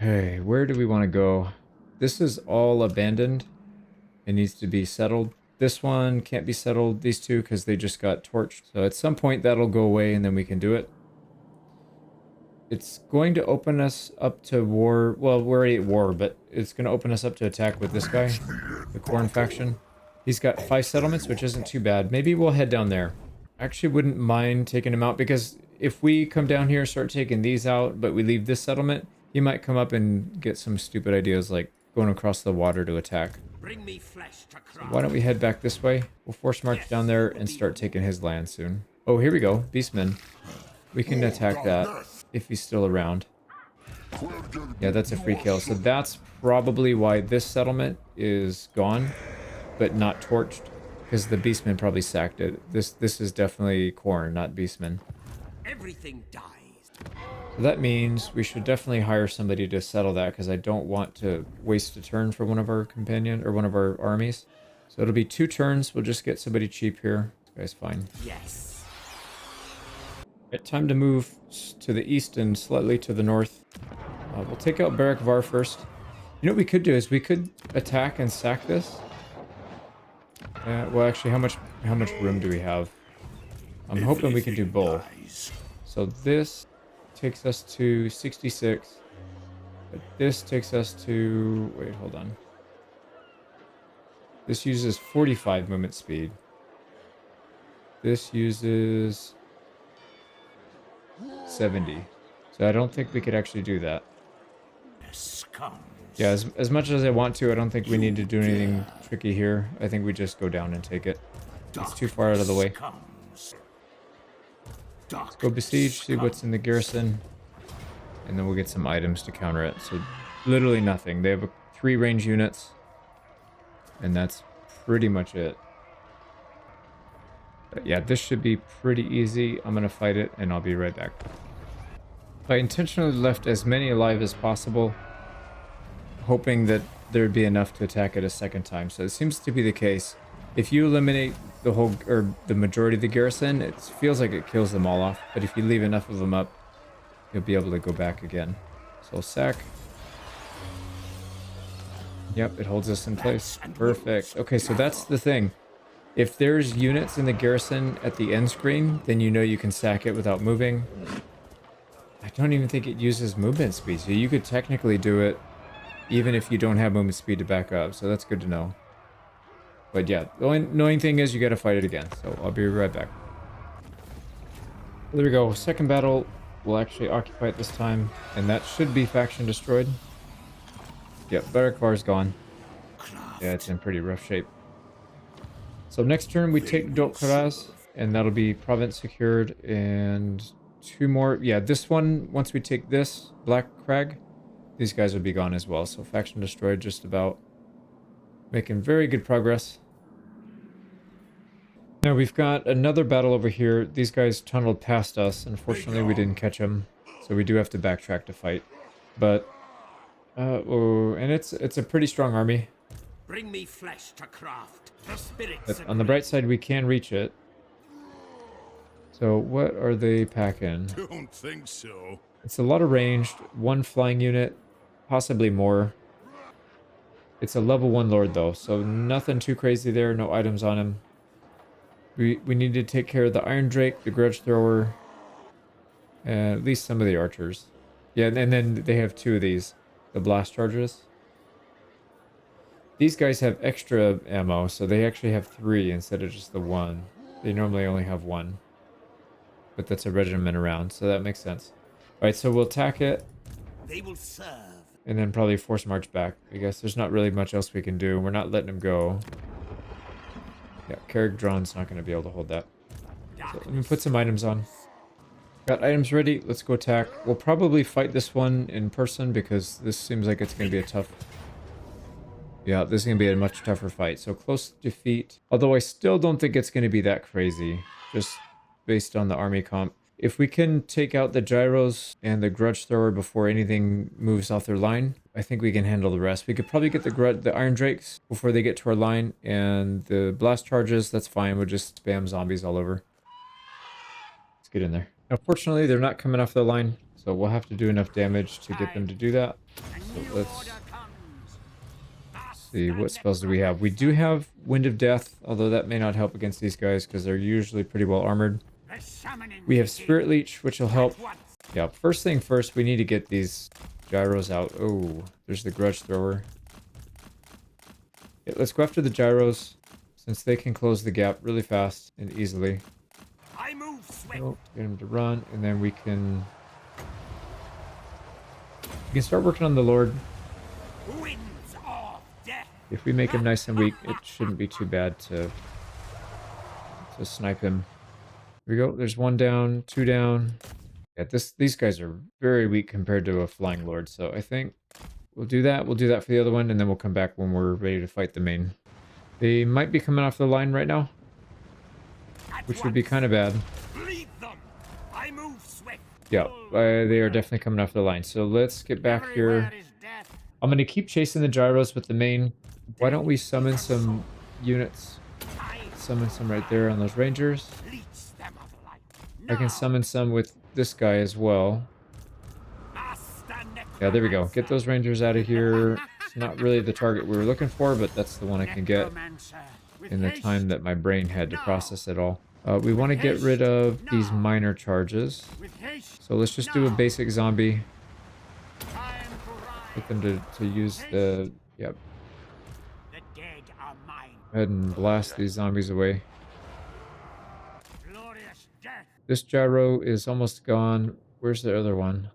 Okay, where do we want to go? This is all abandoned. It needs to be settled. This one can't be settled, these two, because they just got torched. So at some point that'll go away and then we can do it. It's going to open us up to war. Well, we're already at war, but it's going to open us up to attack with this guy, the Corn faction. He's got 5 settlements, which isn't too bad. Maybe we'll head down there. Actually wouldn't mind taking him out, because if we come down here, start taking these out, but we leave this settlement, he might come up and get some stupid ideas like going across the water to attack. Bring me flesh to So why don't we head back this way? We'll force march down there and start taking his land soon. Oh, here we go. Beastmen. We can attack that if he's still around. Yeah, that's a free kill. So that's probably why this settlement is gone, but not torched, because the beastmen probably sacked it. This is definitely corn, not beastmen. Everything dies. So that means we should definitely hire somebody to settle that, because I don't want to waste a turn for one of our companion or one of our armies. So it'll be 2 turns. We'll just get somebody cheap here. This guy's fine. Yes. Right, time to move to the east and slightly to the north. We'll take out Barak Var first. You know what we could do is we could attack and sack this. Well, actually, how much room do we have? I'm hoping we can do both. So this takes us to 66. But this takes us to... Wait, hold on. This uses 45 movement speed. This uses 70. So I don't think we could actually do that. Yeah, as much as I want to, I don't think we need to do anything tricky here. I think we just go down and take it. It's too far out of the way. Let's go besiege, see what's in the garrison, and then we'll get some items to counter it. So literally nothing. They have 3 range units, and that's pretty much it. But yeah, this should be pretty easy. I'm gonna fight it, and I'll be right back. I intentionally left as many alive as possible, hoping that there'd be enough to attack it a second time. So it seems to be the case. If you eliminate the whole, or the majority of the garrison, it feels like it kills them all off. But if you leave enough of them up, you'll be able to go back again. So sack. Yep, it holds us in place. Perfect. Okay, so that's the thing. If there's units in the garrison at the end screen, then you know you can sack it without moving. I don't even think it uses movement speed, so you could technically do it even if you don't have movement speed to back up, so that's good to know. But yeah, the only annoying thing is you gotta fight it again, so I'll be right back. There we go, second battle. We'll actually occupy it this time, and that should be faction destroyed. Yep, Barak Var's gone. Yeah, it's in pretty rough shape. So next turn we take Dokraz, and that'll be province secured, and 2 more. Yeah, this one, once we take this, Black Crag, these guys will be gone as well. So faction destroyed just about. Making very good progress. Now we've got another battle over here. These guys tunneled past us. Unfortunately, we didn't catch them, so we do have to backtrack to fight. But, oh, and it's a pretty strong army. Bring me flesh to craft. The spirits But on the bright side, we can reach it. So what are they packing? Don't think so. It's a lot of ranged, 1 flying unit, possibly more. It's a level 1 lord though, so nothing too crazy there, no items on him. We need to take care of the Iron Drake, the Grudge Thrower, and at least some of the archers. Yeah, and then they have 2 of these, the blast charges. These guys have extra ammo, so they actually have 3 instead of just the 1. They normally only have 1. But that's a regiment around, so that makes sense. Alright, so we'll attack it. They will serve. And then probably force march back. I guess there's not really much else we can do. We're not letting him go. Yeah, Carrick drone's not going to be able to hold that. So let me put some items on. Got items ready. Let's go attack. We'll probably fight this one in person because this seems like it's going to be a tough... Yeah, this is going to be a much tougher fight. So close defeat. Although I still don't think it's going to be that crazy. Just based on the army comp. If we can take out the gyros and the grudge thrower before anything moves off their line, I think we can handle the rest. We could probably get the Iron Drakes before they get to our line, and the blast charges, that's fine. We'll just spam zombies all over. Let's get in there. Unfortunately, they're not coming off their line, so we'll have to do enough damage to get them to do that. So let's see, what spells do we have? We do have Wind of Death, although that may not help against these guys because they're usually pretty well armored. We have Spirit Leech, which will help. Yeah, first thing first, we need to get these gyros out. Oh, there's the Grudge Thrower. Yeah, let's go after the gyros, since they can close the gap really fast and easily. Oh, get him to run, and then we can start working on the Lord. If we make him nice and weak, it shouldn't be too bad to snipe him. Here we go. There's one down, two down. Yeah, these guys are very weak compared to a Flying Lord, so I think we'll do that. We'll do that for the other one, and then we'll come back when we're ready to fight the main. They might be coming off the line right now, which would be kind of bad. Yeah, they are definitely coming off the line. So let's get back here. I'm going to keep chasing the gyros with the main. Why don't we summon some units? Summon some right there on those rangers. I can summon some with this guy as well. Yeah, there we go. Get those rangers out of here. It's not really the target we were looking for, but that's the one I can get in the time that my brain had to process it all. We want to get rid of these minor charges. So let's just do a basic zombie. Get them to use the... Yep. Go ahead and blast these zombies away. This gyro is almost gone. Where's the other one?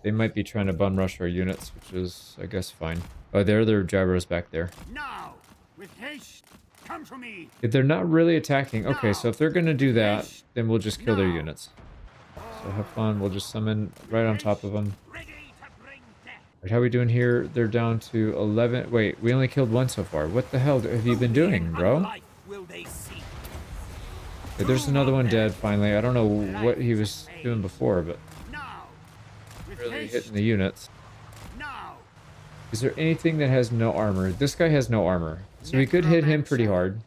They might be trying to bum rush our units, which is, I guess, fine. Oh, there are their gyros back there. Now, with haste, come to me. If they're not really attacking, okay, so if they're going to do that, then we'll just kill their units. So have fun. We'll just summon right on top of them. Right, how are we doing here? They're down to 11. Wait, we only killed one so far. What the hell have you been doing, bro? Okay, there's another one dead, finally. I don't know what he was doing before, but... really hitting the units. Is there anything that has no armor? This guy has no armor, so we could hit him pretty hard.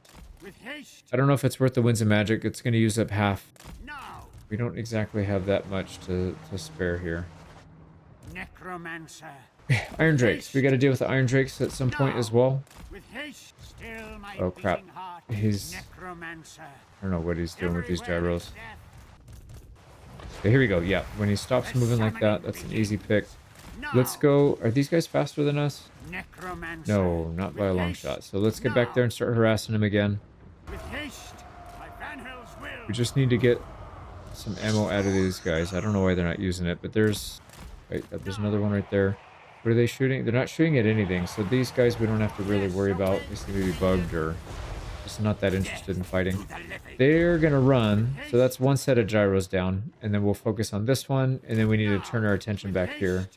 I don't know if it's worth the Winds of Magic. It's going to use up half. We don't exactly have that much to spare here. Iron Drakes. We got to deal with the Iron Drakes at some point as well. Oh crap. He's... I don't know what he's doing with these gyros. Okay, here we go. Yeah, when he stops moving like that, that's an easy pick. Let's go. Are these guys faster than us? No, not by a long shot. So let's get back there and start harassing him again. We just need to get some ammo out of these guys. I don't know why they're not using it, but there's... Wait, there's another one right there. What are they shooting? They're not shooting at anything, so these guys we don't have to really worry about. They seem to be bugged or just not that interested in fighting. They're gonna run, so that's one set of gyros down, and then we'll focus on this one, and then we need to turn our attention back here.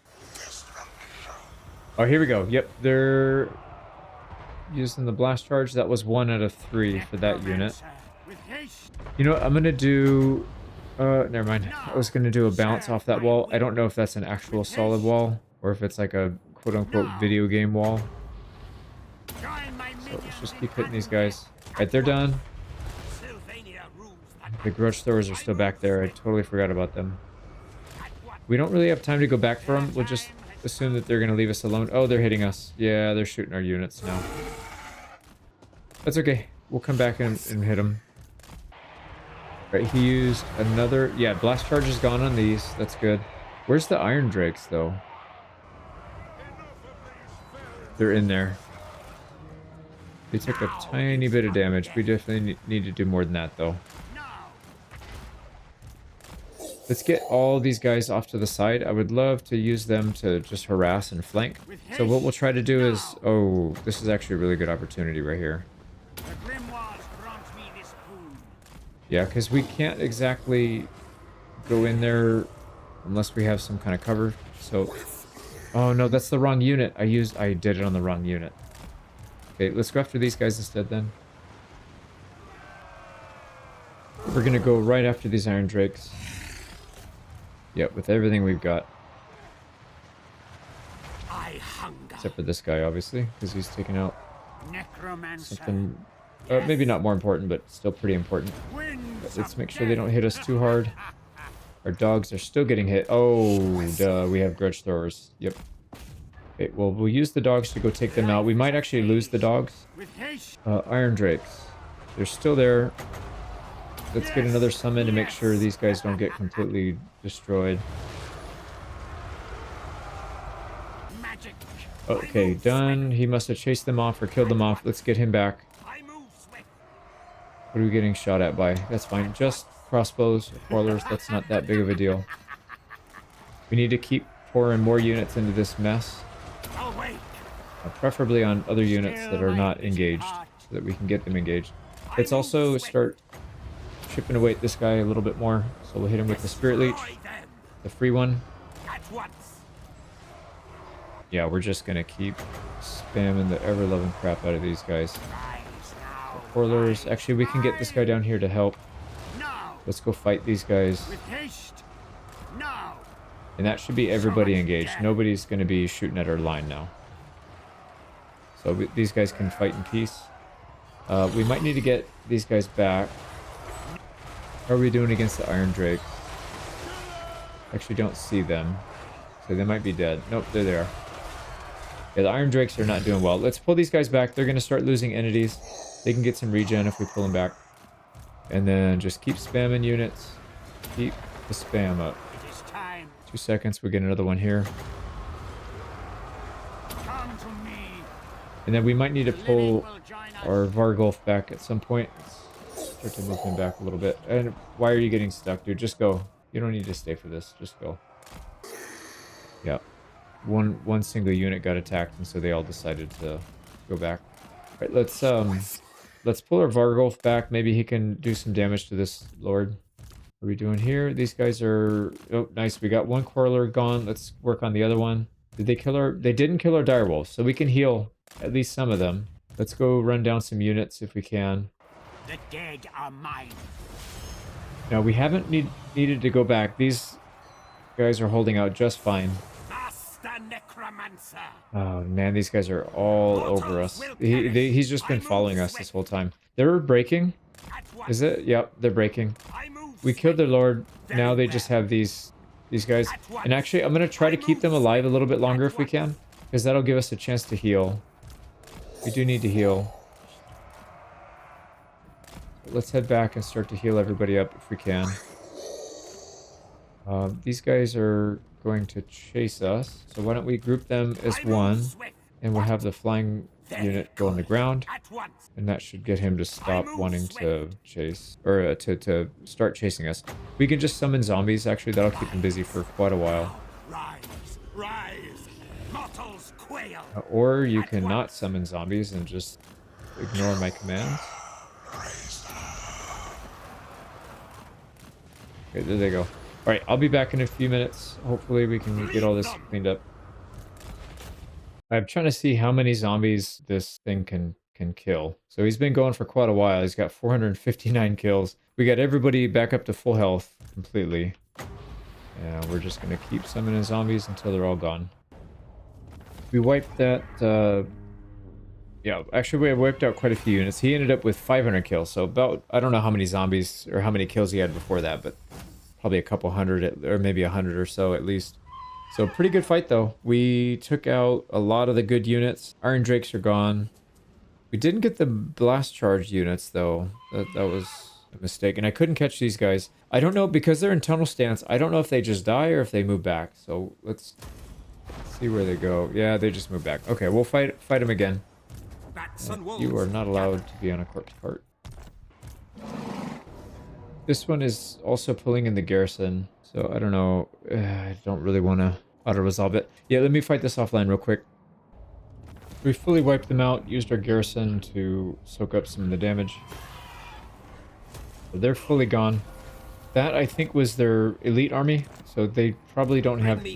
Oh, here we go. Yep, they're using the blast charge. That was 1 out of 3 for that unit. You know what? I'm gonna do... never mind. I was gonna do a bounce off that wall. I don't know if that's an actual solid wall, or if it's like a quote-unquote video game wall. So let's just keep hitting these guys. Alright, they're done. The Grudge Throwers are still back there. I totally forgot about them. We don't really have time to go back for them. We'll just assume that they're going to leave us alone. Oh, they're hitting us. Yeah, they're shooting our units now. That's okay. We'll come back and hit them. Right, he used another... Yeah, blast charge is gone on these. That's good. Where's the Iron Drakes, though? They're in there. They took a tiny bit of damage. We definitely need to do more than that, though. Let's get all these guys off to the side. I would love to use them to just harass and flank. So what we'll try to do is... Oh, this is actually a really good opportunity right here. Yeah, because we can't exactly go in there unless we have some kind of cover. So... Oh, no, that's the wrong unit. I did it on the wrong unit. Okay, let's go after these guys instead then. We're going to go right after these Iron Drakes. Yep, with everything we've got. Except for this guy, obviously, because he's taking out something maybe not more important, but still pretty important. But let's make sure they don't hit us too hard. Our dogs are still getting hit. Oh, duh, we have grudge throwers. Yep. Okay, well, we'll use the dogs to go take them out. We might actually lose the dogs. Iron Drakes. They're still there. Let's get another summon to make sure these guys don't get completely destroyed. Okay, done. He must have chased them off or killed them off. Let's get him back. What are we getting shot at by? That's fine. Just crossbows, quarrelers. That's not that big of a deal. We need to keep pouring more units into this mess. Preferably on other units that are not engaged, so that we can get them engaged. Let's also start chipping away at this guy a little bit more. So we'll hit him with the Spirit Leech, the free one. Yeah, we're just gonna keep spamming the ever-loving crap out of these guys. Quarrelers. Actually, we can get this guy down here to help. Let's go fight these guys. And that should be everybody engaged. Nobody's going to be shooting at our line now. So these guys can fight in peace. We might need to get these guys back. How are we doing against the Iron Drake? Actually, don't see them. So they might be dead. Nope, there they are. Yeah, the Iron Drakes are not doing well. Let's pull these guys back. They're going to start losing entities. They can get some regen if we pull them back. And then just keep spamming units. Keep the spam up. 2 seconds, we get another one here. And then we might need to pull our Vargulf back at some point. Let's start to move him back a little bit. And why are you getting stuck, dude? Just go. You don't need to stay for this. Just go. Yeah. One single unit got attacked, and so they all decided to go back. All right, let's pull our Vargulf back. Maybe he can do some damage to this lord. What are we doing here? These guys are... Oh, nice. We got one Quarreler gone. Let's work on the other one. Did they kill our... They didn't kill our direwolves, so we can heal at least some of them. Let's go run down some units if we can. The dead are mine. Now, we haven't needed to go back. These guys are holding out just fine. Oh, man, these guys are all over us. He's just been following us this whole time. They're breaking. Is it? Yep, they're breaking. We killed their lord. Now they just have these guys. And actually, I'm going to try to keep them alive a little bit longer if we can, because that'll give us a chance to heal. We do need to heal. Let's head back and start to heal everybody up if we can. These guys are going to chase us, so why don't we group them as one, and we'll have the flying unit go on the ground, and that should get him to stop wanting to chase, or to start chasing us. We can just summon zombies. Actually, that'll keep him busy for quite a while. Or you can not summon zombies and just ignore my commands. Okay, there they go. Alright, I'll be back in a few minutes. Hopefully we can get all this cleaned up. I'm trying to see how many zombies this thing can kill. So he's been going for quite a while. He's got 459 kills. We got everybody back up to full health completely. And we're just going to keep summoning zombies until they're all gone. We wiped that... yeah, actually we wiped out quite a few units. He ended up with 500 kills. So about... I don't know how many zombies or how many kills he had before that, but... probably a couple hundred, or maybe 100 or so at least. So pretty good fight though. We took out a lot of the good units. Iron Drakes are gone. We didn't get the blast charge units though. That was a mistake. And I couldn't catch these guys. I don't know, because they're in tunnel stance, I don't know if they just die or if they move back. So let's see where they go. Yeah, they just move back. Okay, we'll fight them again. You are not allowed to be on a corpse cart. This one is also pulling in the garrison, so I don't know. I don't really want to auto-resolve it. Yeah, let me fight this offline real quick. We fully wiped them out, used our garrison to soak up some of the damage. So they're fully gone. That, I think, was their elite army, so they probably don't have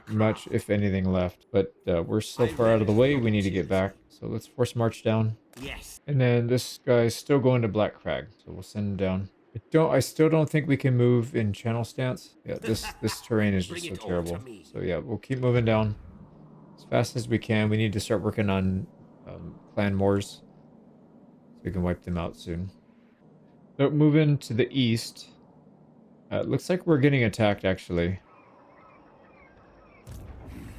much, if anything, left. But we're so far out of the way, we need to get back. So let's force march down. Yes. And then this guy's still going to Black Crag, so we'll send him down. I still don't think we can move in channel stance. Yeah, this terrain is just so terrible. So yeah, we'll keep moving down as fast as we can. We need to start working on clan wars so we can wipe them out soon. So moving to the east, Looks like we're getting attacked, actually.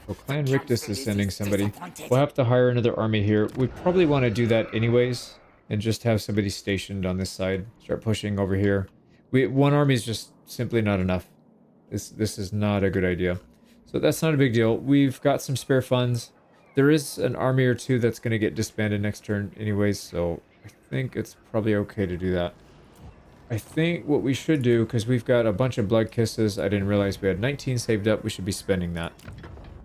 Well, Clan Rictus is sending somebody. We'll have to hire another army here. We probably want to do that anyways, and just have somebody stationed on this side. Start pushing over here. One army is just simply not enough. This is not a good idea. So that's not a big deal. We've got some spare funds. There is an army or two that's going to get disbanded next turn anyways, so I think it's probably okay to do that. I think what we should do, because we've got a bunch of blood kisses, I didn't realize we had 19 saved up, we should be spending that.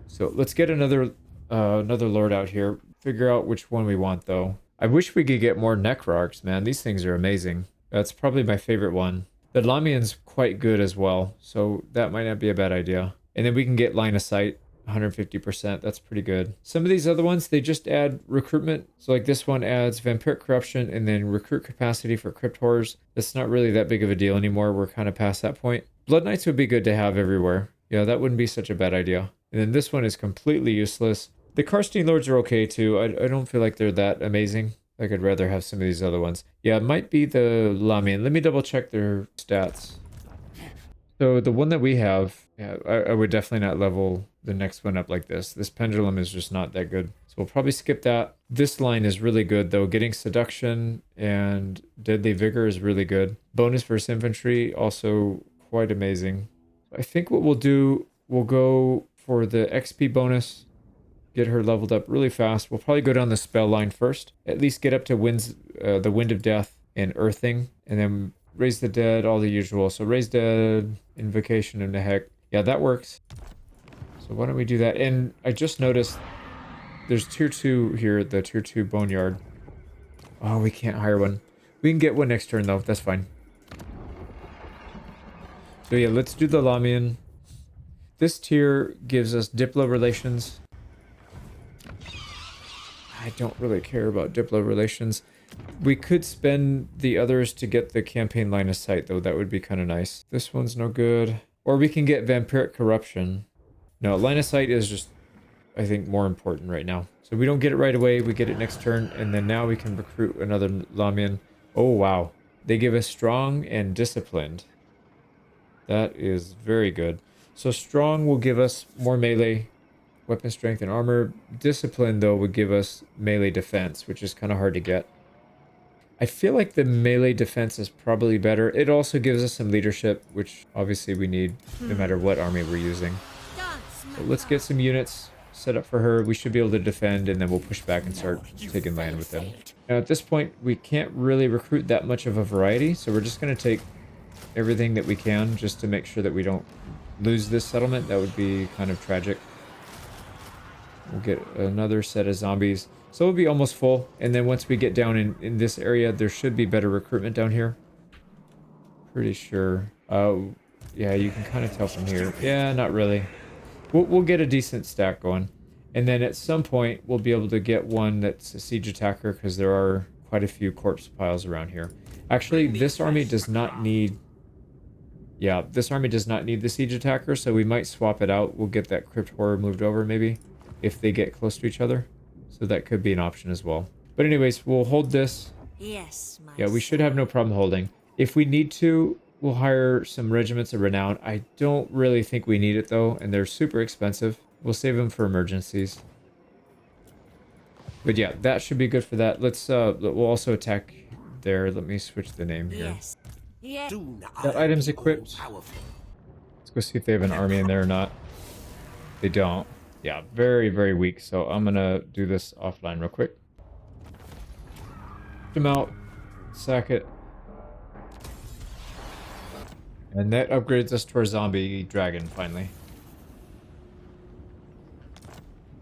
So let's get another lord out here. Figure out which one we want, though. I wish we could get more Necrarchs, man. These things are amazing. That's probably my favorite one. The Lamian's quite good as well, so that might not be a bad idea. And then we can get line of sight, 150%. That's pretty good. Some of these other ones, they just add recruitment. So like this one adds Vampiric Corruption and then recruit capacity for Crypt Horrors. That's not really that big of a deal anymore. We're kind of past that point. Blood Knights would be good to have everywhere. Yeah, that wouldn't be such a bad idea. And then this one is completely useless. The Carstein Lords are okay too. I don't feel like they're that amazing. Like I'd rather have some of these other ones. Yeah, it might be the Lamian. Let me double check their stats. So the one that we have, yeah, I would definitely not level the next one up like this. This pendulum is just not that good. So we'll probably skip that. This line is really good though. Getting seduction and deadly vigor is really good. Bonus versus infantry, also quite amazing. I think what we'll do, we'll go for the XP bonus, get her leveled up really fast. We'll probably go down the spell line first. At least get up to the Wind of Death and Earthing, and then raise the dead, all the usual. So raise dead, invocation of Nehek. Yeah, that works. So why don't we do that? And I just noticed there's tier 2 here, the tier 2 boneyard. Oh, we can't hire one. We can get one next turn though, that's fine. So yeah, let's do the Lamian. This tier gives us Diplo relations. I don't really care about Diplo relations. We could spend the others to get the campaign line of sight, though. That would be kind of nice. This one's no good. Or we can get Vampiric Corruption. No, line of sight is just, I think, more important right now. So we don't get it right away. We get it next turn. And then now we can recruit another Lamian. Oh, wow. They give us strong and disciplined. That is very good. So strong will give us more melee, weapon strength, and armor. Discipline, though, would give us melee defense, which is kind of hard to get. I feel like the melee defense is probably better. It also gives us some leadership, which obviously we need no matter what army we're using. So let's get some units set up for her. We should be able to defend, and then we'll push back and start taking land with them. Now, at this point, we can't really recruit that much of a variety, so we're just going to take everything that we can just to make sure that we don't lose this settlement. That would be kind of tragic. We'll get another set of zombies. So we'll be almost full. And then once we get down in this area, there should be better recruitment down here. Pretty sure. Yeah, you can kind of tell from here. Yeah, not really. We'll get a decent stack going. And then at some point, we'll be able to get one that's a siege attacker because there are quite a few corpse piles around here. Actually, this army does not need... Yeah, this army does not need the siege attacker, so we might swap it out. We'll get that crypt horror moved over, maybe, if they get close to each other. So that could be an option as well. But anyways, we'll hold this. Yes, my Yeah, we should have no problem holding. If we need to, we'll hire some regiments of renown. I don't really think we need it, though, and they're super expensive. We'll save them for emergencies. But yeah, that should be good for that. We'll also attack there. Let me switch the name here. Yes. Yes. Got items equipped. Let's go see if they have an army in there or not. They don't. Yeah, very, very weak. So I'm going to do this offline real quick. Put them out. Sack it. And that upgrades us to our zombie dragon, finally.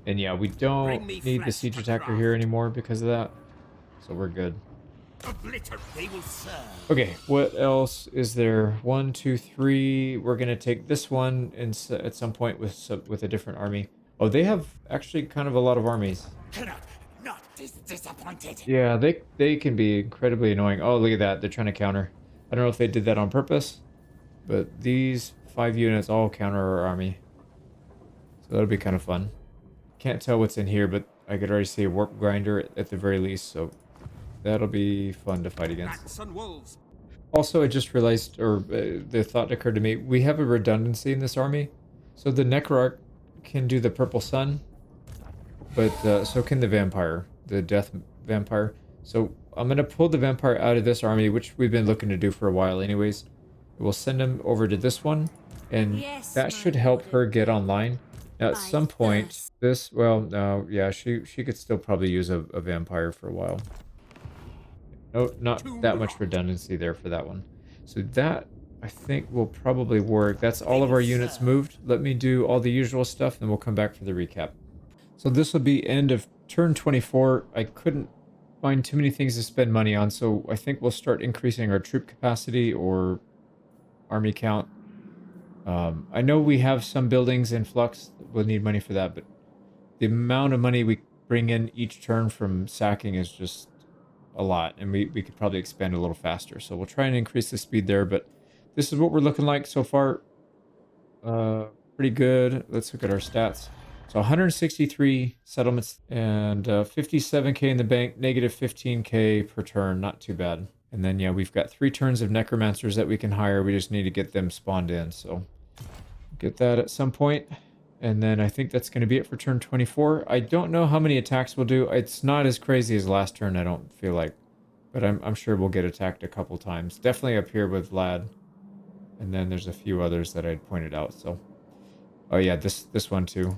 And yeah, we don't need the siege attacker here anymore because of that. So we're good. Okay, what else is there? 1, 2, 3. We're gonna take this one and at some point with a different army. Oh, they have actually kind of a lot of armies. Not disappointed. Yeah, they can be incredibly annoying. Oh, look at that. They're trying to counter. I don't know if they did that on purpose, but these 5 units all counter our army. So that'll be kind of fun. Can't tell what's in here, but I could already see a warp grinder at the very least, so that'll be fun to fight against. Also, I just realized, or the thought occurred to me, we have a redundancy in this army. So the Necroarch can do the Purple Sun, but so can the Vampire, the Death Vampire. So I'm going to pull the Vampire out of this army, which we've been looking to do for a while anyways. We'll send him over to this one, and Yes, that my should help lord. her get online. Now, at I some point, thirst. this, well, no, yeah, she could still probably use a Vampire for a while. No, not that much redundancy there for that one. So that, I think, will probably work. That's all of our units moved. Let me do all the usual stuff, then we'll come back for the recap. So this will be end of turn 24. I couldn't find too many things to spend money on, so I think we'll start increasing our troop capacity or army count. I know we have some buildings in flux. We'll need money for that, but the amount of money we bring in each turn from sacking is just a lot, and we could probably expand a little faster. So we'll try and increase the speed there, but this is what we're looking like so far. Pretty good. Let's look at our stats. So 163 settlements and 57k in the bank, negative 15k per turn. Not too bad. And then, yeah, we've got 3 turns of necromancers that we can hire. We just need to get them spawned in. So get that at some point. And then I think that's going to be it for turn 24. I don't know how many attacks we'll do. It's not as crazy as last turn, I don't feel like. But I'm sure we'll get attacked a couple times. Definitely up here with Vlad. And then there's a few others that I'd pointed out. So, oh yeah, this one too.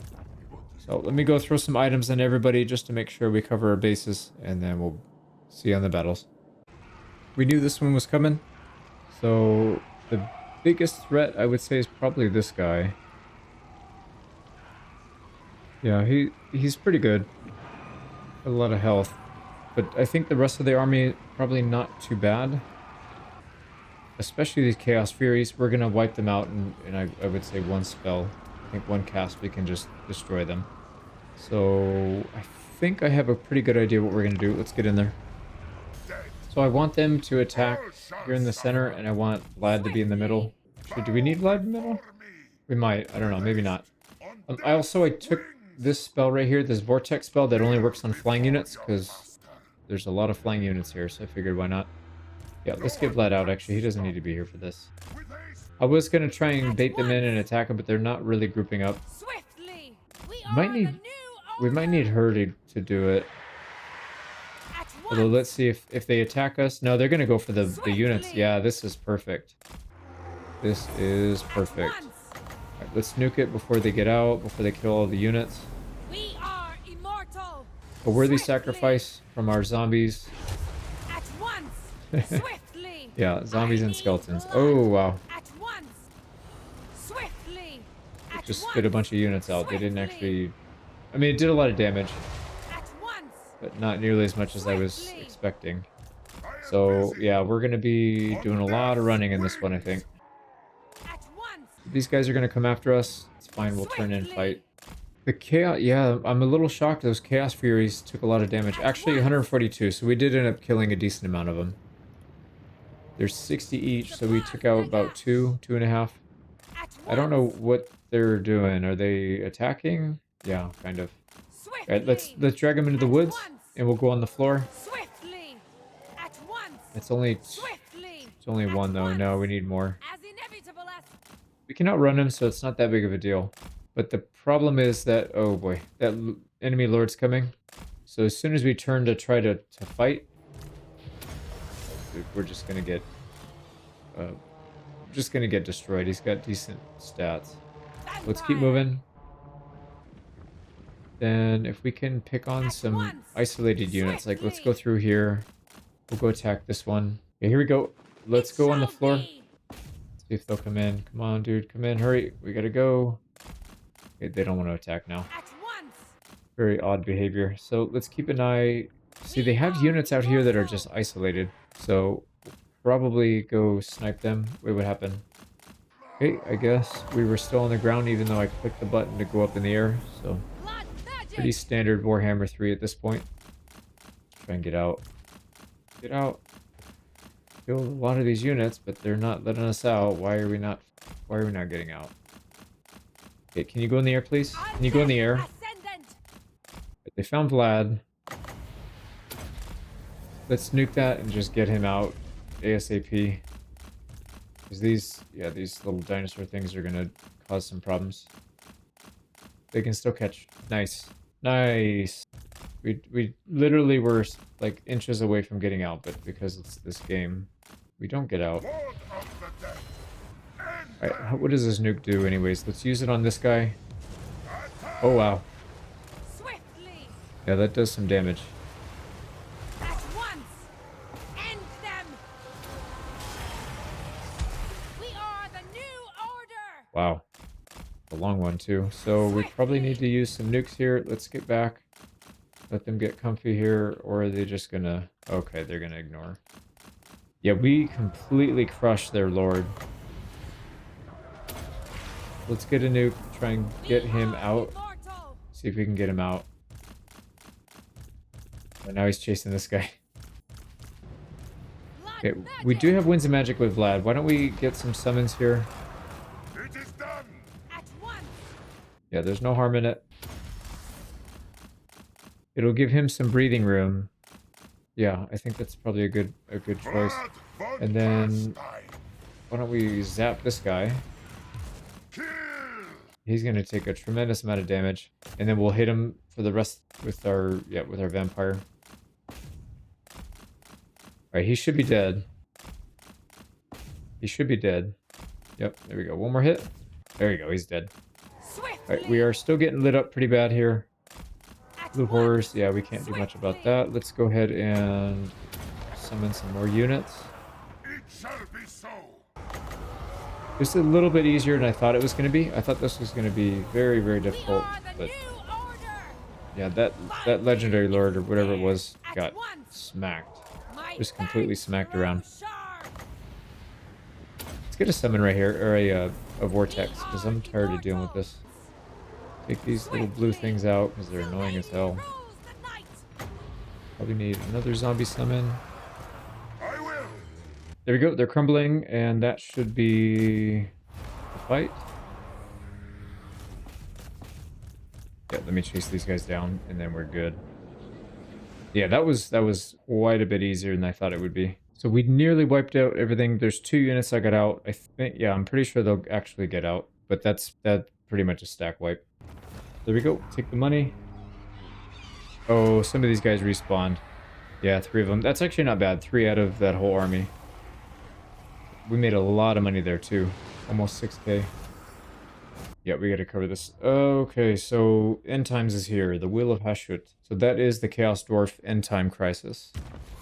So let me go throw some items on everybody just to make sure we cover our bases. And then we'll see you on the battles. We knew this one was coming. So the biggest threat, I would say, is probably this guy. Yeah, he's pretty good. A lot of health. But I think the rest of the army probably not too bad. Especially these Chaos Furies. We're going to wipe them out in I would say one spell. I think one cast we can just destroy them. So I think I have a pretty good idea what we're going to do. Let's get in there. So I want them to attack here in the center, and I want Vlad to be in the middle. Actually, do we need Vlad in the middle? We might. I don't know. Maybe not. I took this spell right here, this Vortex spell that only works on flying units, because there's a lot of flying units here, so I figured why not. Yeah, let's get Vlad out, actually. He doesn't need to be here for this. I was going to try and bait them in and attack them, but they're not really grouping up. Swiftly. We might need her to do it. Although, let's see if they attack us. No, they're going to go for the units. Yeah, this is perfect. This is perfect. Right, let's nuke it before they get out, before they kill all the units. We are immortal. A worthy sacrifice from our zombies. At once. Swiftly. Yeah, zombies and skeletons. Oh, wow. At once. Swiftly. At Just once. spit a bunch of units out. They didn't actually... I mean, it did a lot of damage, At once. but not nearly as much as I was expecting. So, yeah, we're going to be doing a lot of running in this one, I think. At once. These guys are going to come after us. It's fine, we'll turn in fight. The Chaos... Yeah, I'm a little shocked. Those Chaos Furies took a lot of damage. Actually, 142, so we did end up killing a decent amount of them. There's 60 each, so we took out about 2.5. I don't know what they're doing. Are they attacking? Yeah, kind of. Alright, let's drag them into the woods, and we'll go on the floor. Swiftly. At once. It's only Swiftly. one though. No, we need more. As inevitable as We can outrun him, so it's not that big of a deal. But the problem is that, oh boy, that enemy lord's coming. So as soon as we turn to try to fight, we're just gonna get destroyed. He's got decent stats. Let's keep moving. Then if we can pick on some isolated units, like let's go through here. We'll go attack this one. Okay, here we go. Let's go on the floor. See if they'll come in. Come on, dude. Come in. Hurry. We gotta go. Okay, they don't want to attack now. Very odd behavior. So let's keep an eye. See, they have units out here that are just isolated. So probably go snipe them. Wait, what happened? Okay, I guess we were still on the ground even though I clicked the button to go up in the air. So pretty standard Warhammer 3 at this point. Try and get out. Get out. Kill a lot of these units, but they're not letting us out. Why are we not getting out? Okay, can you go in the air, please? Can you go in the air? They found Vlad. Let's nuke that and just get him out ASAP. Because these, yeah, these little dinosaur things are gonna cause some problems. They can still catch. Nice. Nice. We literally were like inches away from getting out, but because it's this game, we don't get out. Alright, what does this nuke do anyways? Let's use it on this guy. Oh wow. Swiftly. Yeah, that does some damage. At once. End them. We are the new order. Wow. A long one too. So we probably need to use some nukes here. Let's get back. Let them get comfy here, or are they just gonna... Okay, they're gonna ignore. Yeah, we completely crushed their lord. Let's get a nuke, try and get him out. Immortal. See if we can get him out. Oh, now he's chasing this guy. Blood Okay, we do have Winds of Magic with Vlad. Why don't we get some summons here? It is done. At once. Yeah, there's no harm in it. It'll give him some breathing room. Yeah, I think that's probably a good choice. Vlad von And then Carstein. why don't we zap this guy? Kill. He's gonna take a tremendous amount of damage, and then we'll hit him for the rest with our vampire. All right, he should be dead. He should be dead. Yep, there we go. One more hit. There you go. He's dead. Swiftly. All right, we are still getting lit up pretty bad here. At Blue once. horrors. Yeah, we can't do much about that. Let's go ahead and summon some more units. It shall be so. Just a little bit easier than I thought it was going to be. I thought this was going to be very, very We difficult, are the but new order. yeah, that legendary lord or whatever it was At got once. smacked. My Just completely fangs smacked grow around. sharp. Let's get a summon right here, or a vortex, because I'm tired of dealing with this. Take these little blue things out, because they're annoying as hell. Sylvania rules the night. Probably need another zombie summon. I will. There we go, they're crumbling, and that should be the fight. Yeah, let me chase these guys down, and then we're good. Yeah, that was quite a bit easier than I thought it would be. So we nearly wiped out everything. There's 2 units I got out. I think, yeah, I'm pretty sure they'll actually get out, but that's pretty much a stack wipe. There we go. Take the money. Oh, some of these guys respawned. Yeah, 3 of them. That's actually not bad. 3 out of that whole army. We made a lot of money there too. Almost 6k. Yeah, we gotta cover this. Okay, so End Times is here. The Wheel of Hashut. So that is the Chaos Dwarf End Time Crisis.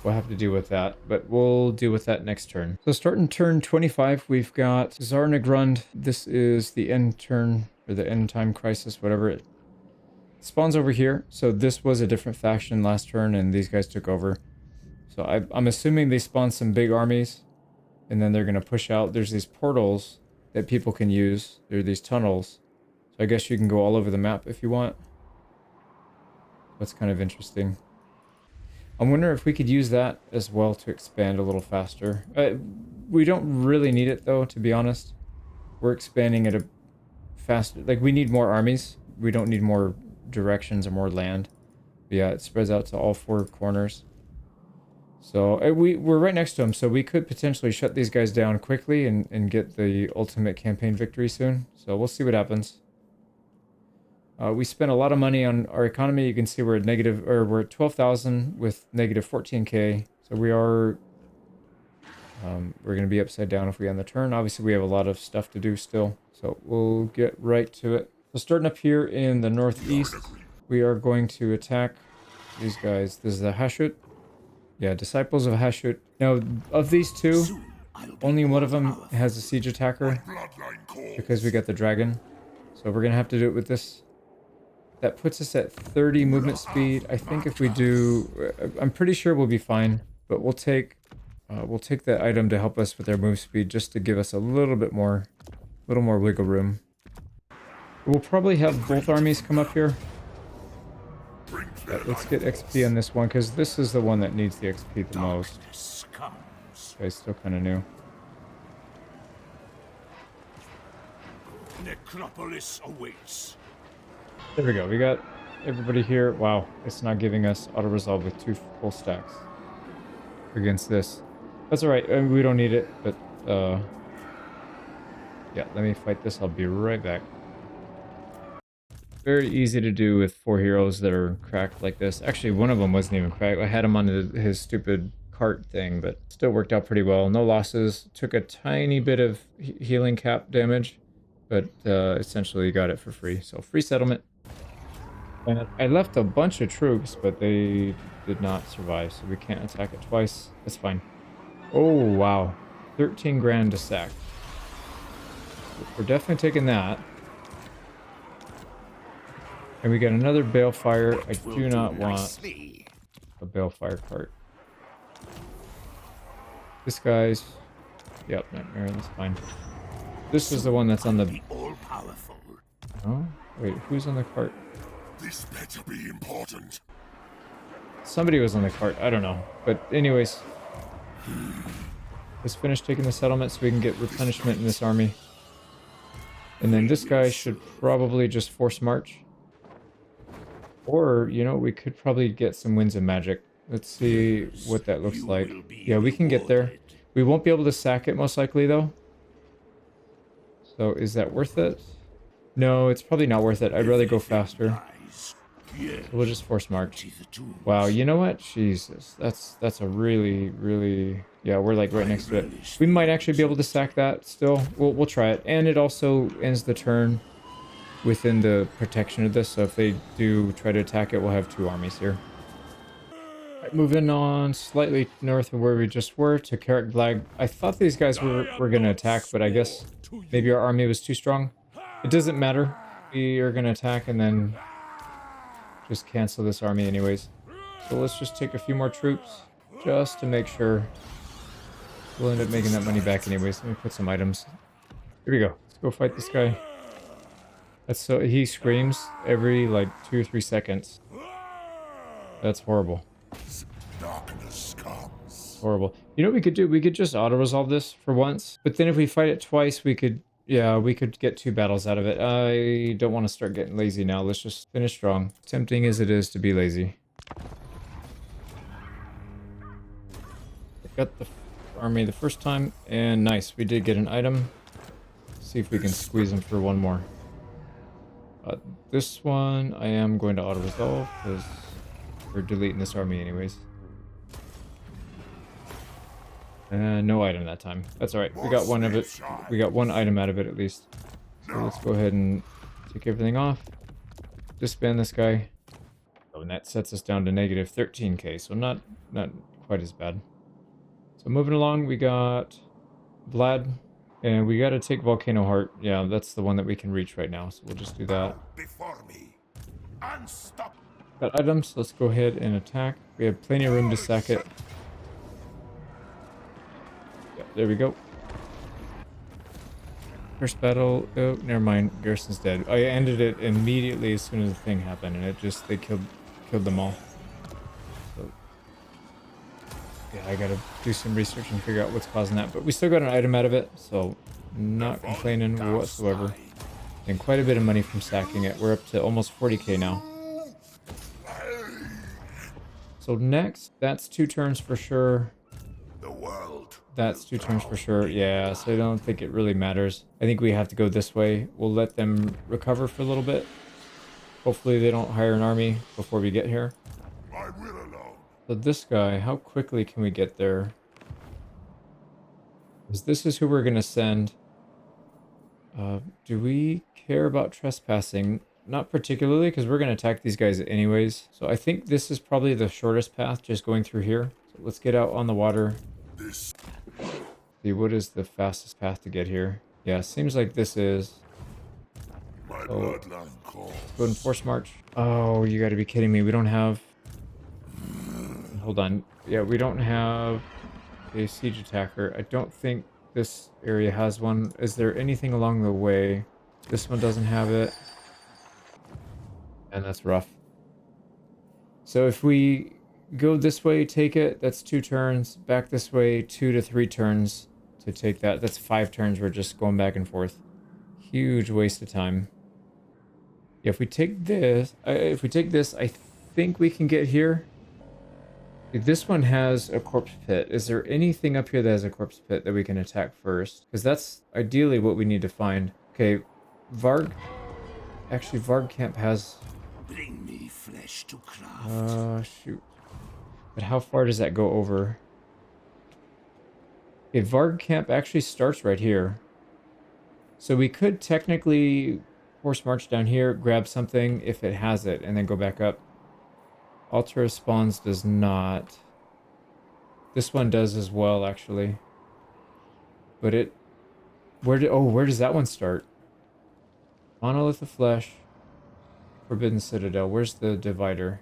We'll have to deal with that, but we'll deal with that next turn. So starting turn 25, we've got Zarnagrund. This is the end turn, or the End Time Crisis, whatever it spawns over here. So this was a different faction last turn, and these guys took over. So I'm assuming they spawned some big armies, and then they're gonna push out. There's these portals that people can use. There are these tunnels. So I guess you can go all over the map if you want. That's kind of interesting. I wonder if we could use that as well to expand a little faster. We don't really need it though, to be honest. We're expanding at a faster... Like, we need more armies. We don't need more directions or more land. But yeah, it spreads out to all 4 corners. So we're right next to them, so we could potentially shut these guys down quickly and get the ultimate campaign victory soon. So we'll see what happens. We spent a lot of money on our economy. You can see we're at negative, or we're at 12,000 with negative 14k. So we are, we're going to be upside down if we end the turn. Obviously, we have a lot of stuff to do still, so we'll get right to it. So starting up here in the northeast, we are going to attack these guys. This is the Hashut. Yeah, Disciples of Hashut. Now, of these 2, only one of them has a siege attacker Bloodline calls. because we got the dragon. So we're going to have to do it with this. That puts us at 30 movement speed. I think if we do, I'm pretty sure we'll be fine. But we'll take that item to help us with our move speed, just to give us a little bit more, wiggle room. We'll probably have both armies come up here. Yeah, let's get XP on this one, because this is the one that needs the XP the most. Darkness comes. Guy's still kind of new. Necropolis awaits. There we go. We got everybody here. Wow, it's not giving us auto-resolve with 2 full stacks against this. That's alright. We don't need it, but Yeah, let me fight this. I'll be right back. Very easy to do with 4 heroes that are cracked like this. Actually, one of them wasn't even cracked. I had him on his stupid cart thing, but still worked out pretty well. No losses. Took a tiny bit of healing cap damage, but essentially got it for free. So free settlement. And I left a bunch of troops, but they did not survive, so we can't attack it twice. That's fine. Oh, wow. 13 grand to sack. We're definitely taking that. And we got another balefire. I do not want a balefire cart. This guy's... Yep, nightmare, that's fine. This is the one that's on the... All-powerful. Oh, wait, who's on the cart? This better be important. Somebody was on the cart, I don't know. But anyways, let's finish taking the settlement so we can get replenishment in this army. And then this guy should probably just force march. Or, you know, we could probably get some winds of magic. Let's see what that looks like. Yeah, we can get there. We won't be able to sack it most likely though. So is that worth it? No, it's probably not worth it. I'd rather go faster. So we'll just force march. Wow, you know what? Jesus, that's a really yeah, we're like right next to it. We might actually be able to sack that still. We'll try it. And it also ends the turn within the protection of this, so if they do try to attack it, we'll have 2 armies here. Right, moving on slightly north of where we just were to Vlad. I thought these guys were going to attack, but I guess maybe our army was too strong. It doesn't matter. We are going to attack and then just cancel this army anyways. So let's just take a few more troops just to make sure. We'll end up making that money back anyways. Let me put some items. Here we go. Let's go fight this guy. That's so he screams every like 2 or 3 seconds. That's horrible. Darkness comes. Horrible. You know what we could do? We could just auto-resolve this for once. But then if we fight it twice, we could... Yeah, we could get 2 battles out of it. I don't want to start getting lazy now. Let's just finish strong. Tempting as it is to be lazy. Got the army the first time. And nice. We did get an item. See if we can squeeze them for one more. This one I am going to auto-resolve because we're deleting this army anyways. No item that time. That's alright. We got one of it. We got 1 item out of it at least. So let's go ahead and take everything off. Disband this guy. Oh, and that sets us down to negative 13k, so not quite as bad. So moving along, we got Vlad. And we gotta take Volcano Heart. Yeah, that's the one that we can reach right now, so we'll just do that. Before me. Unstop. Got items, let's go ahead and attack. We have plenty of room to sack it. Yeah, there we go. First battle. Oh, never mind. Garrison's dead. I ended it immediately as soon as the thing happened, and they killed them all. So, yeah, I gotta do some research and figure out what's causing that. But we still got an item out of it, so not complaining whatsoever. And quite a bit of money from sacking it. We're up to almost 40k now. So next, that's 2 turns for sure. The world. That's 2 turns for sure. Yeah, so I don't think it really matters. I think we have to go this way. We'll let them recover for a little bit. Hopefully they don't hire an army before we get here. My will alone. So this guy, how quickly can we get there? Because this is who we're going to send. Do we care about trespassing? Not particularly, because we're going to attack these guys anyways. So I think this is probably the shortest path, just going through here. So let's get out on the water. See, what is the fastest path to get here? Yeah, seems like this is. My bloodline calls. Let's go and force march. Oh, you got to be kidding me. We don't have... Hold on. Yeah, we don't have a siege attacker. I don't think this area has one. Is there anything along the way? This one doesn't have it. And that's rough. So if we go this way, take it, that's 2 turns. Back this way, 2 to 3 turns to take that. That's 5 turns. We're just going back and forth. Huge waste of time. Yeah, if we take this, I think we can get here. This one has a corpse pit. Is there anything up here that has a corpse pit that we can attack first? Because that's ideally what we need to find. Okay, Varg. Actually, Varg Camp has. Bring me flesh to craft. Shoot. But how far does that go over? Okay, Varg Camp actually starts right here. So we could technically force march down here, grab something if it has it, and then go back up. Altar of Spawns does not. This one does as well, actually. But it... where does that one start? Monolith of Flesh. Forbidden Citadel. Where's the divider?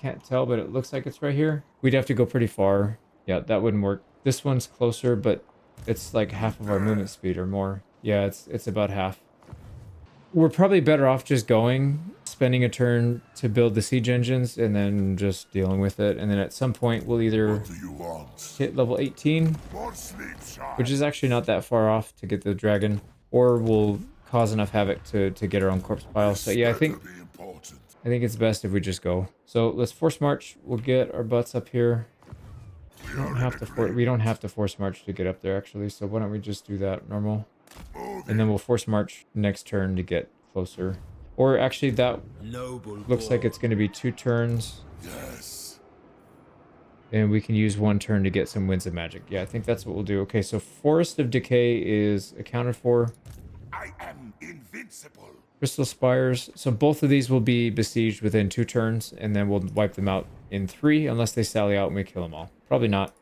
Can't tell, but it looks like it's right here. We'd have to go pretty far. Yeah, that wouldn't work. This one's closer, but it's like half of our movement speed or more. Yeah, it's about half. We're probably better off just going, spending a turn to build the siege engines, and then just dealing with it. And then at some point, we'll either What do you want? hit level 18, More sleep, child. which is actually not that far off to get the dragon, or we'll cause enough havoc to get our own corpse pile. So yeah, I think Better be important. it's best if we just go. So let's force march. We'll get our butts up here. We don't have to force march to get up there actually. So why don't we just do that normal? And then we'll force march next turn to get closer. Or actually that Noble looks like it's going to be 2 turns. Yes. And we can use 1 turn to get some Winds of Magic. Yeah, I think that's what we'll do. Okay, so Forest of Decay is accounted for. I am invincible. Crystal Spires. So both of these will be besieged within 2 turns. And then we'll wipe them out in 3 unless they sally out and we kill them all. Probably not.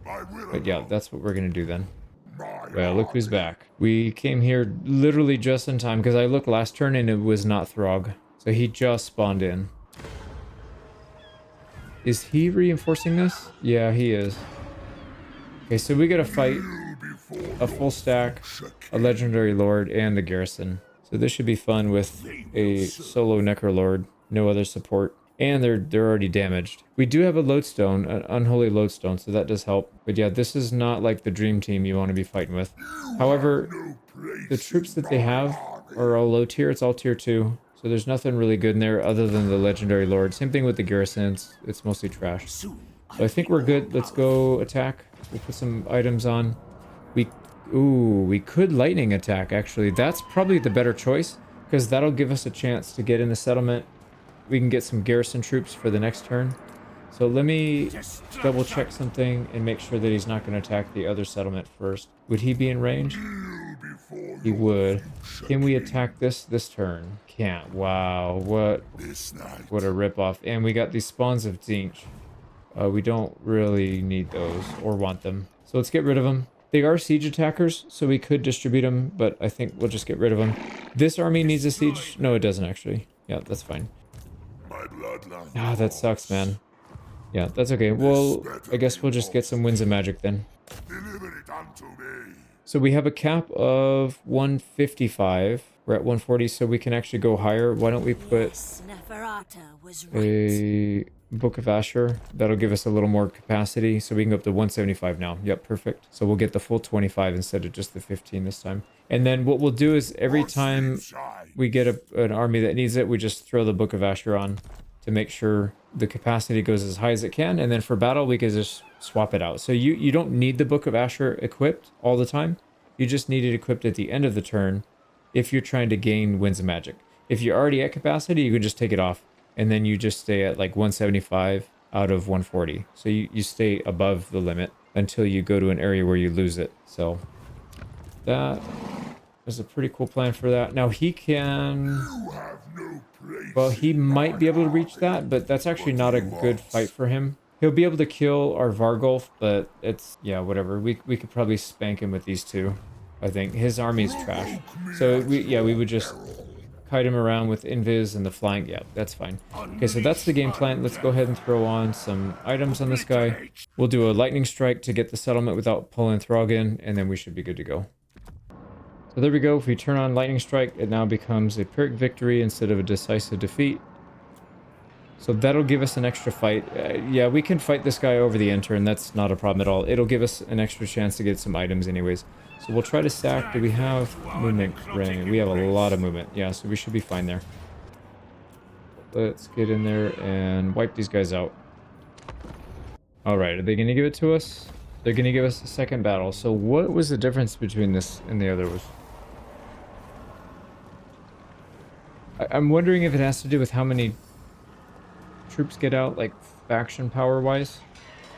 My will But yeah, alone. that's what we're going to do then. My Well, look who's army. back. We came here literally just in time because I looked last turn and it was not Throg. So he just spawned in. Is he reinforcing this? Yeah, he is. Okay, so we gotta fight a full stack, a legendary lord, and the garrison. So this should be fun with a solo necrolord, no other support. And they're already damaged. We do have a lodestone, an unholy lodestone, so that does help. But yeah, this is not like the dream team you want to be fighting with. However, the troops that they have are all low tier. It's all tier 2. So there's nothing really good in there other than the legendary lord. Same thing with the garrisons. It's mostly trash. So I think we're good. Let's go attack. We'll put some items on. We could lightning attack, actually. That's probably the better choice because that'll give us a chance to get in the settlement. We can get some garrison troops for the next turn. So let me double check something and make sure that he's not going to attack the other settlement first. Would he be in range? He would. Can we attack this turn? Can't. Wow. What This night. a ripoff. And we got these spawns of Zinch. We don't really need those or want them. So let's get rid of them. They are siege attackers, so we could distribute them, but I think we'll just get rid of them. This army needs a siege. No, it doesn't actually. Yeah, that's fine. My bloodline. Ah, that sucks, man. Yeah, that's okay. Well, I guess we'll just get some Winds of Magic then. Deliver it unto me. So we have a cap of 155. We're at 140, so we can actually go higher. Why don't we put Neferata was right. a Book of Asher? That'll give us a little more capacity, so we can go up to 175 now. Yep, perfect. So we'll get the full 25 instead of just the 15 this time. And then what we'll do is every time we get an army that needs it, we just throw the Book of Asher on to make sure the capacity goes as high as it can. And then for battle, we can just swap it out. So you don't need the Book of Asher equipped all the time. You just need it equipped at the end of the turn if you're trying to gain Winds of Magic. If you're already at capacity, you can just take it off. And then you just stay at like 175 out of 140. So you stay above the limit until you go to an area where you lose it. So that is a pretty cool plan for that. Now he can... You have no place. Well, he might be able to reach that, but that's actually not a good fight for him. He'll be able to kill our Vargolf, but it's... yeah, whatever. We could probably spank him with these two. I think his army is trash. So we would just kite him around with invis and the flying. Yeah, that's fine. Okay, so that's the game plan. Let's go ahead and throw on some items on this guy. We'll do a lightning strike to get the settlement without pulling Throg in, and then we should be good to go. So there we go. If we turn on lightning strike, it now becomes a Pyrrhic victory instead of a decisive defeat. So that'll give us an extra fight. Yeah, we can fight this guy over the end turn. That's not a problem at all. It'll give us an extra chance to get some items anyways. So we'll try to sack. Do we have movement ring? We have a lot of movement. Yeah, so we should be fine there. Let's get in there and wipe these guys out. Alright, are they going to give it to us? They're going to give us a second battle. So what was the difference between this and the other? I'm wondering if it has to do with how many troops get out, like faction power-wise.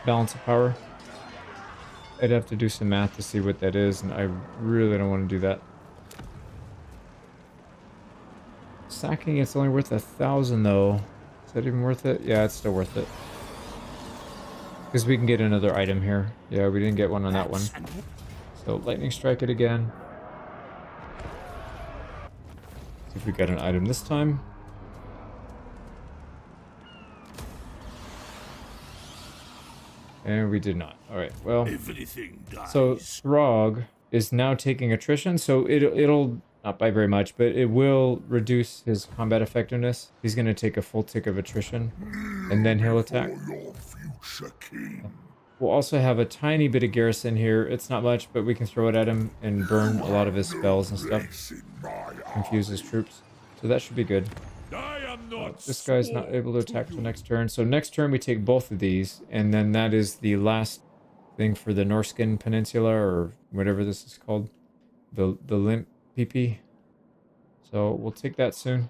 Balance of power. I'd have to do some math to see what that is, and I really don't want to do that. Sacking, it's only worth 1,000 though. Is that even worth it? Yeah, it's still worth it. Because we can get another item here. Yeah, we didn't get one on that one. So lightning strike it again. See if we got an item this time. And we did not. Alright, well. So Throg is now taking attrition, so it'll not by very much, but it will reduce his combat effectiveness. He's going to take a full tick of attrition, and then he'll attack. We'll also have a tiny bit of garrison here. It's not much, but we can throw it at him and burn a lot of his spells and stuff. Confuse his troops. So that should be good. This guy's not able to attack till next turn. So next turn we take both of these, and then that is the last thing for the Norskin Peninsula, or whatever this is called. The Limp PP. So we'll take that soon.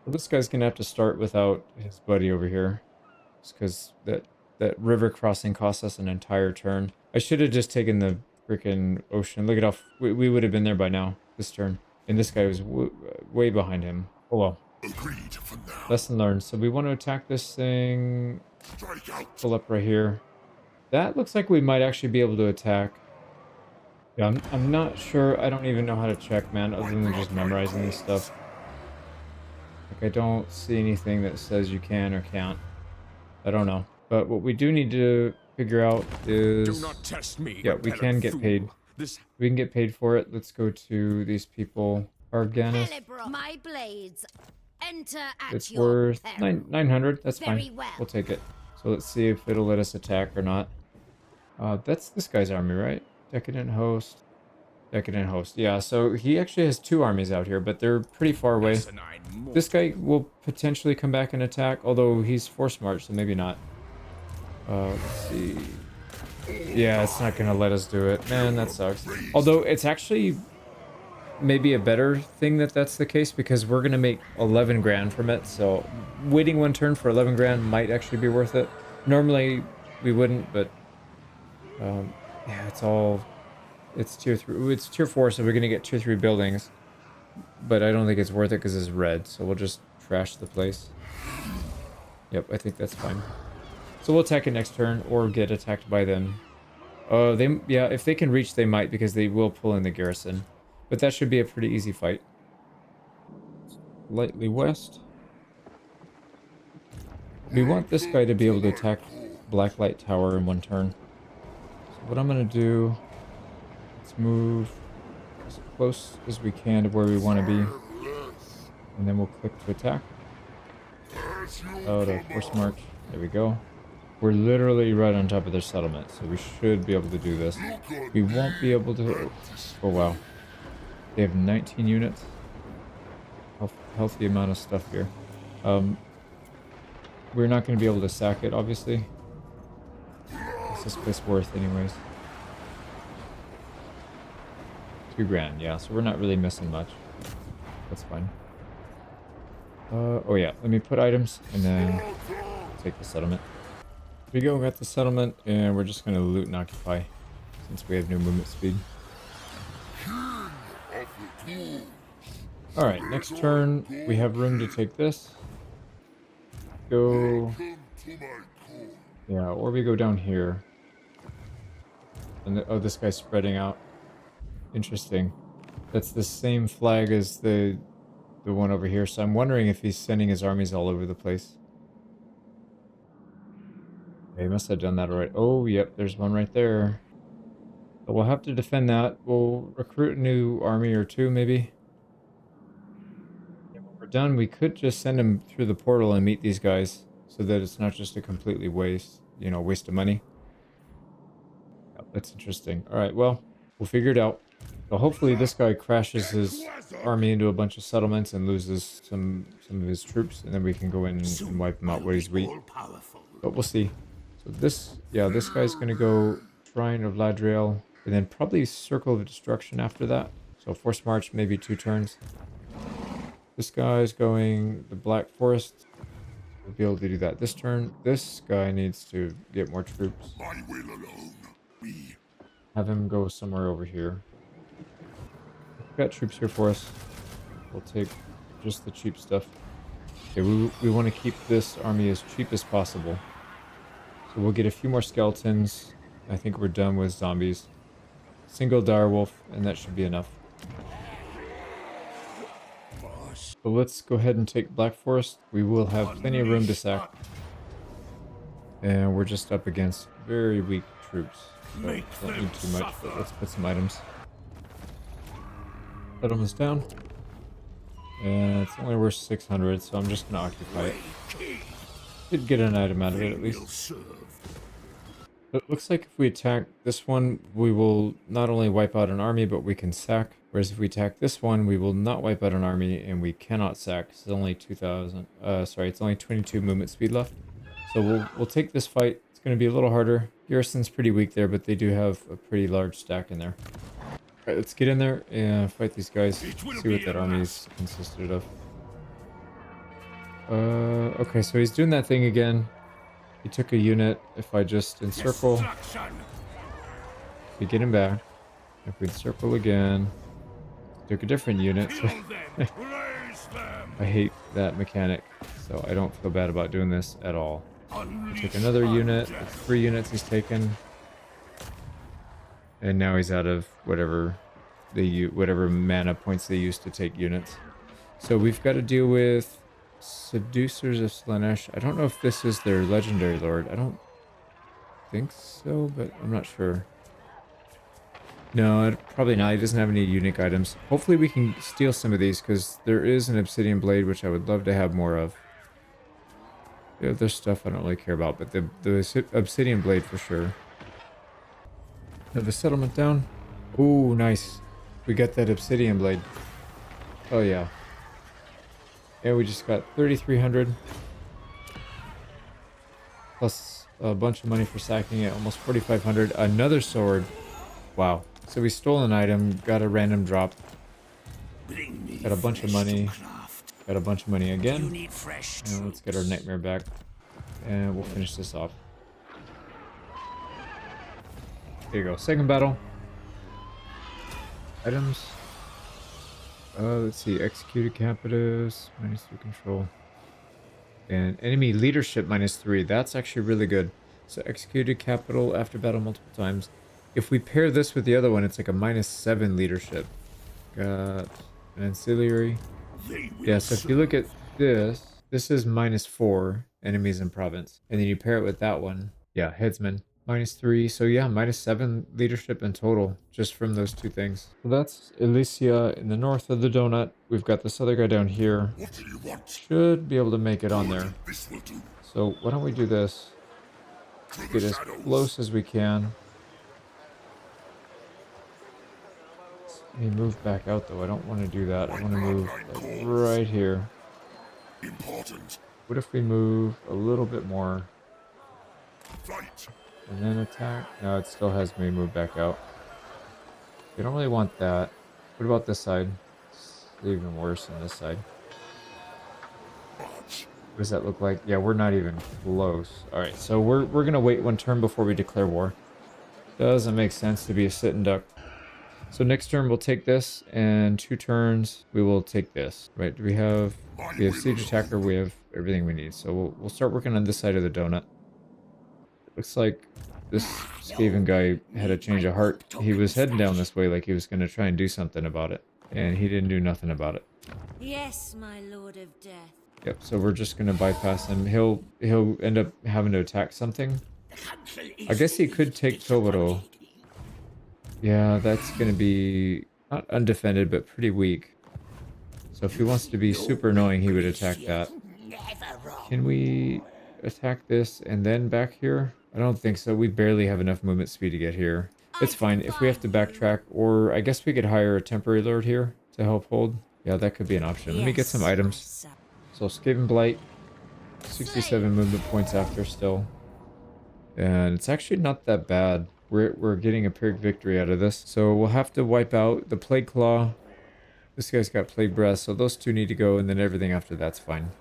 Well, this guy's gonna have to start without his buddy over here. Just because that river crossing cost us an entire turn. I should have just taken the freaking ocean. Look at how we would have been there by now, this turn. And this guy was way behind him. Oh well. Lesson learned. So we want to attack this thing. Pull up right here. That looks like we might actually be able to attack. Yeah, I'm not sure. I don't even know how to check, man, other than just memorizing this stuff. Like, I don't see anything that says you can or can't. I don't know. But what we do need to figure out is... Do not test me, yeah, we can get paid. We can get paid for it. Let's go to these people. Arganis. My blades enter at It's your worth peril. 900. That's Very fine. well. We'll take it. So let's see if it'll let us attack or not. That's this guy's army, right? Decadent host. Decadent host. Yeah, so he actually has 2 armies out here, but they're pretty far away. This guy will potentially come back and attack, although he's force march, so maybe not. Let's see. Yeah, it's not gonna let us do it. Man, that sucks. Although it's actually maybe a better thing that that's the case, because we're gonna make 11 grand from it. So waiting one turn for 11 grand might actually be worth it. Normally we wouldn't, but yeah, it's tier 3. It's tier 4, so we're gonna get tier 3 buildings. But I don't think it's worth it because it's red, so we'll just trash the place. Yep, I think that's fine. So we'll attack it next turn, or get attacked by them. Yeah, if they can reach, they might, because they will pull in the garrison. But that should be a pretty easy fight. Lightly west. We want this guy to be able to attack Blacklight Tower in one turn. So what I'm going to do... let's move as close as we can to where we want to be. And then we'll click to attack. Out of force march. There we go. We're literally right on top of their settlement, so we should be able to do this. We won't be able to... oh wow. They have 19 units. Healthy amount of stuff here. We're not going to be able to sack it, obviously. What's this place worth anyways? 2 grand, yeah, so we're not really missing much. That's fine. Oh yeah, let me put items, and then take the settlement. Here we go, we got the settlement, and we're just going to loot and occupy, since we have new movement speed. Alright, next turn, we have room to take this. Go... yeah, or we go down here. And oh, this guy's spreading out. Interesting. That's the same flag as the one over here, so I'm wondering if he's sending his armies all over the place. He must have done that already. Oh, yep, there's one right there. But we'll have to defend that. We'll recruit a new army or 2, maybe. And when we're done, we could just send him through the portal and meet these guys, so that it's not just a completely waste of money. Yep, that's interesting. Alright, well, we'll figure it out. So hopefully this guy crashes his army into a bunch of settlements and loses some of his troops, and then we can go in and wipe him out where he's weak. All-powerful. But we'll see. So this, yeah, this guy's gonna go Shrine of Ladriel, and then probably Circle of Destruction after that. So Force March, maybe 2 turns. This guy's going the Black Forest. We'll be able to do that this turn. This guy needs to get more troops. My will alone. We Have him go somewhere over here. We've got troops here for us. We'll take just the cheap stuff. Okay, we want to keep this army as cheap as possible. So we'll get a few more skeletons. I think we're done with zombies. Single direwolf, and that should be enough. So let's go ahead and take Black Forest. We will have plenty of room to sack. And we're just up against very weak troops. So don't need too much, but let's put some items. Settlements down. And it's only worth 600, so I'm just going to occupy it. Did get an item out of it at least. It looks like if we attack this one, we will not only wipe out an army, but we can sack. Whereas if we attack this one, we will not wipe out an army, and we cannot sack. It's only 2,000. It's only 22 movement speed left. So we'll take this fight. It's going to be a little harder. Garrison's pretty weak there, but they do have a pretty large stack in there. All right, let's get in there and fight these guys. See what that army is consisted of. Okay, so he's doing that thing again. He took a unit. If I just encircle, we get him back. If we encircle again, took a different unit. So I hate that mechanic, so I don't feel bad about doing this at all. He took another unit. That's 3 units he's taken, and now he's out of whatever mana points they used to take units. So we've got to deal with Seducers of Slaanesh. I don't know if this is their legendary lord. I don't think so, but I'm not sure. No, probably not. He doesn't have any unique items. Hopefully we can steal some of these, because there is an obsidian blade, which I would love to have more of. The other stuff I don't really care about, but the obsidian blade for sure. Have a settlement down. Ooh, nice. We got that obsidian blade. Oh yeah. Yeah, we just got 3,300. Plus a bunch of money for sacking it. Almost 4,500. Another sword. Wow. So we stole an item, got a random drop. Got a bunch of money. Got a bunch of money again. And let's get our nightmare back. And we'll finish this off. There you go. Second battle. Items. Let's see. Executed captives. -3 control. And enemy leadership -3. That's actually really good. So executed capital after battle multiple times. If we pair this with the other one, it's like a -7 leadership. Got an ancillary. Yeah, so if you look at this, this is -4 enemies in province. And then you pair it with that one. Yeah, headsman. -3. So yeah, -7 leadership in total, just from those 2 things. So that's Elysia in the north of the donut. We've got this other guy down here. What do you want? Should be able to make it on there. This will do. So why don't we do this? Get as close as we can. Let me move back out though. I don't want to do that. I want to move like right here. Important. What if we move a little bit more Fight. and then attack? No, it still has me move back out. We don't really want that. What about this side? It's even worse on this side. March. What does that look like? Yeah, we're not even close. Alright, so we're gonna wait 1 turn before we declare war. Doesn't make sense to be a sitting duck. So next turn we'll take this, and 2 turns we will take this. Right? Do we have siege attacker? We have everything we need. So we'll start working on this side of the donut. Looks like this Skaven guy had a change of heart. He was heading down this way like he was going to try and do something about it, and he didn't do nothing about it. Yes, my lord of death. Yep. So we're just going to bypass him. He'll end up having to attack something. I guess he could take Toboro. Yeah, that's going to be not undefended, but pretty weak. So if he wants to be super annoying, he would attack that. Can we attack this and then back here? I don't think so. We barely have enough movement speed to get here. It's fine if we have to backtrack, or I guess we could hire a temporary lord here to help hold. Yeah, that could be an option. Let me get some items. So Skaven Blight, 67 movement points after still. And it's actually not that bad. We're getting a Pyrrhic Victory out of this. So we'll have to wipe out the Plague Claw. This guy's got Plague Breath, so those two need to go, and then everything after that's fine.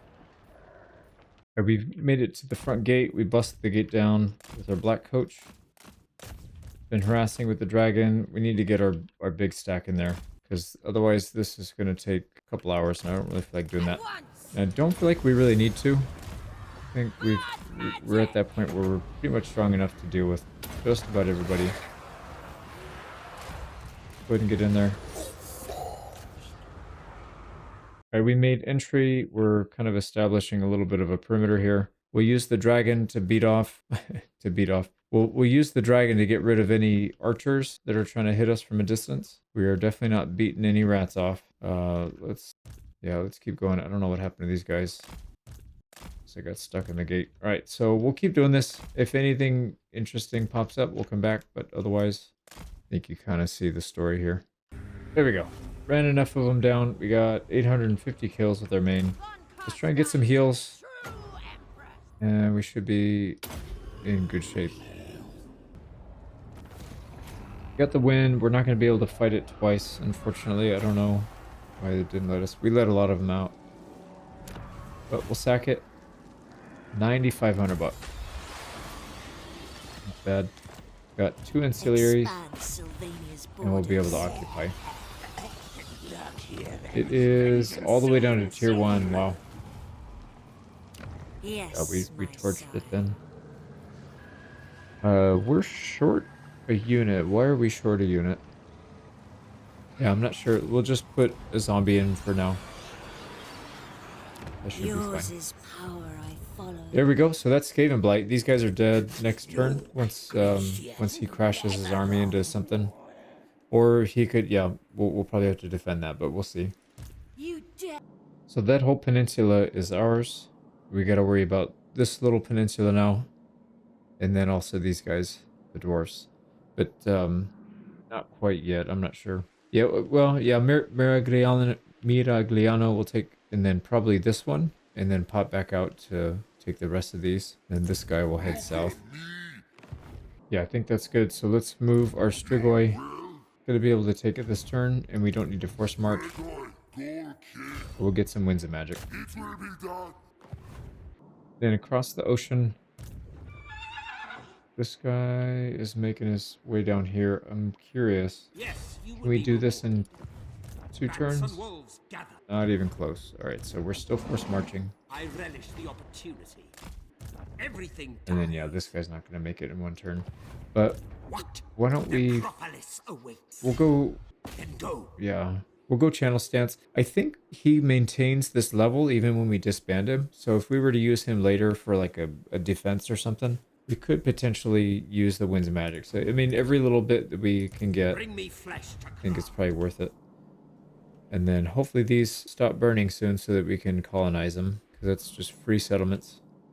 Right, we've made it to the front gate. We busted the gate down with our Black Coach. Been harassing with the dragon. We need to get our big stack in there, because otherwise this is going to take a couple hours, and I don't really feel like doing that. And I don't feel like we really need to. I think we're at that point where we're pretty much strong enough to deal with just about everybody. Go ahead and get in there. Alright, we made entry. We're kind of establishing a little bit of a perimeter here. We'll use the dragon to beat off. We'll use the dragon to get rid of any archers that are trying to hit us from a distance. We are definitely not beating any rats off. Let's keep going. I don't know what happened to these guys. So I got stuck in the gate. Alright, so we'll keep doing this. If anything interesting pops up, we'll come back. But otherwise, I think you kind of see the story here. There we go. Ran enough of them down. We got 850 kills with our main. Let's try and get some heals. And we should be in good shape. Got the win. We're not going to be able to fight it twice, unfortunately. I don't know why they didn't let us. We let a lot of them out. But we'll sack it. 9,500 bucks. Not bad. Got 2 ancillaries. And we'll be able to occupy. It is all the way down to tier 1. Wow. Yes, we torched it then. We're short a unit. Why are we short a unit? Yeah, I'm not sure. We'll just put a zombie in for now. That should be fine. There we go. So that's Skaven Blight. These guys are dead next turn once he crashes his army into something. Or he could, yeah, we'll probably have to defend that, but we'll see. So that whole peninsula is ours. We got to worry about this little peninsula now. And then also these guys, the dwarves. But not quite yet. I'm not sure. Yeah, well, yeah, Miragliano will take, and then probably this one. And then pop back out to take the rest of these. And this guy will head south. Yeah, I think that's good. So let's move our Strigoi. Gonna be able to take it this turn, and we don't need to force march. We'll get some winds of magic. Then across the ocean, this guy is making his way down here. I'm curious. Can we do this in 2 turns? Not even close. All right, so we're still force marching. I relish the opportunity. Everything. And then yeah, this guy's not gonna make it in 1 turn. But why don't we? We'll go. Yeah, we'll go channel stance. I think he maintains this level even when we disband him. So if we were to use him later for like a defense or something, we could potentially use the winds of magic. So I mean, every little bit that we can get, I think it's probably worth it. And then hopefully these stop burning soon so that we can colonize them, because that's just free settlements.